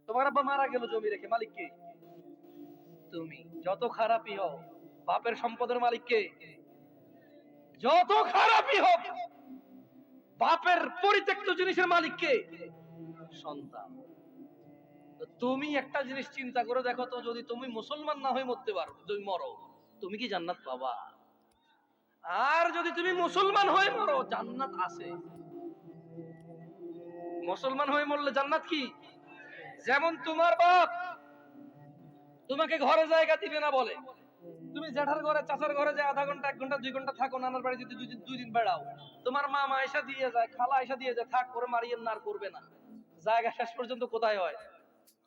তোমার আব্বা মারা গেল জমি রেখে, মালিক কে? তুমি। যত খারাপই হও, বাপের সম্পদের মালিক কে? যত খারাপই হোক, বাপের পরিত্যক্ত জিনিসের মালিক কে? সন্তান। তো তুমি একটা জিনিস চিন্তা করে দেখো তো, যদি তুমি মুসলমান না হয়ে মরতে পারো, যদি মরো, তুমি কি জান্নাত পাবা? আর যদি তুমি মুসলমান হয়ে মরো, জান্নাত আছে। মুসলমান হয়ে মরলে জান্নাত কি? যেমন তোমার বাপ তোমাকে ঘরে জায়গা দিবে না বলে, তুমি জেঠার ঘরে চাচার ঘরে যে আধা ঘন্টা 1 ঘন্টা 2 ঘন্টা থাকো, নানার বাড়ি যদি 2 দিন বেড়াও, তোমার মা আয়সা দিয়ে যায়, খালা আয়সা দিয়ে যায়, থাক করে মারিয়েন না, আর করবে না। জায়গা শেষ পর্যন্ত কোথায় হয়?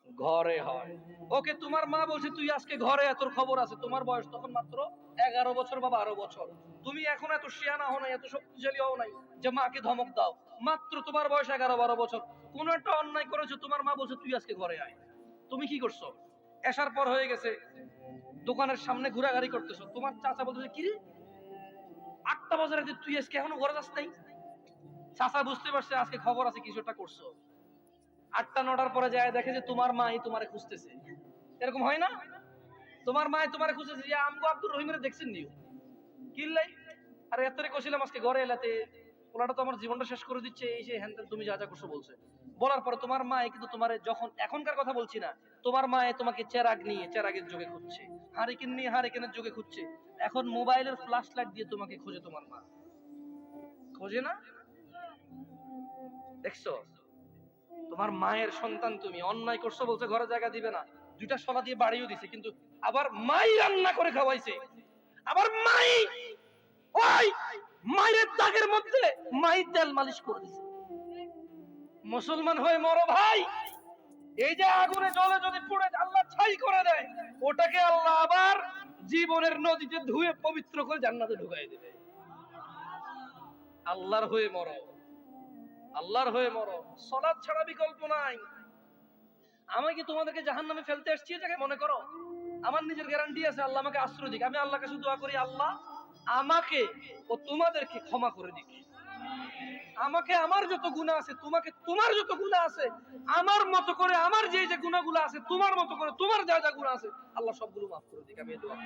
ঘরে হয়। ওকে, তোমার মা বলছে তুই আজকে ঘরে, তোর খবর আছে। তোমার বয়স তখন মাত্র 11 বছর বা 12 বছর। তুমি এখন এত শিয়ানা হও নাই, এত শক্তিশালী হও নাই যে মাকে ধমক দাও। মাত্র তোমার বয়স 11-12 বছর। কোন একটা অন্যায় করেছো, তোমার মা বলছে তুই আজকে ঘরে আয়। তুমি কি করছো? এসার পর হয়ে গেছে, দোকানের সামনে ঘোরাঘুরি করতেছো। তোমার চাচা বলতেছে কি রে, 8টা বাজে রাতে তুই আজকে এখনো ঘরে যাস নাই? চাচা বুঝতে পারছে আজকে খবর আছে, কিছু একটা করছো। 8টা-9টার পরে যায় দেখে যে তোমার মাই তোমারে খুঁজতেছে। এরকম হয় না? তোমার মায় তোমারে খুঁজতেছে যে আমগো আব্দুর রহিমের দেখছেন নিও কিল্লাই, আর এতরে কইছিলাম আজকে ঘরে এলাতে, ওলাটা তো আমার জীবনটা শেষ করে দিচ্ছে, এই যে হ্যান তুমি যা যা করছো বলছে। বলার পরে তোমার মা কিন্তু তোমার, যখন এখনকার কথা বলছি না, তোমার মা তোমাকে চেরাগ নিয়ে চেরাগের যুগে খুঁজছে, হারিকেন নিয়ে হারিকেনের যুগে খুঁজছে। এখন মোবাইলের ফ্ল্যাশ লাইট দিয়ে তোমাকে খোঁজে তোমার মা। খোঁজে না? দেখছো? তোমার মায়ের সন্তান তুমি, অন্যায় করছো বলছে ঘরে জায়গা দিবে না, 2টা শলা দিয়ে বাড়িও দিছে, কিন্তু আবার মাই রান্না করে খাওয়াইছে। আবার মাই ওই মায়ের দাগের মধ্যে মাই তেল মালিশ করে দিছে। মুসলমান হয়ে মরো ভাই। এই যে আগুনে জ্বলে যদি পুড়ে আল্লাহ ছাই করে দেয়, ওটাকে আল্লাহ আবার জীবনের নদীতে ধুয়ে পবিত্র করে জান্নাতে ঢুকাই দেবে। আল্লাহর হয়ে মরো, আল্লাহর হয়ে মরো। সালাত ছাড়া বিকল্প নাই। আমি কি তোমাদেরকে জাহান্নামে ফেলতে আসছি এটাকে মনে করো? আমার নিজের গ্যারান্টি আছে, আল্লাহ আমাকে আশ্রয় দিক। আমি আল্লাহর কাছে দোয়া করি, আল্লাহ আমাকে ও তোমাদেরকে ক্ষমা করে দিক। আমাকে আমার যত গুনাহ আছে, তোমাকে তোমার যত গুনাহ আছে, আমার মতো করে আমার যে যে গুনাহগুলো আছে, তোমার মতো করে তোমার যা যা গুনাহ আছে, আল্লাহ সবগুলো মাফ করে দিক। আমি এই দোয়া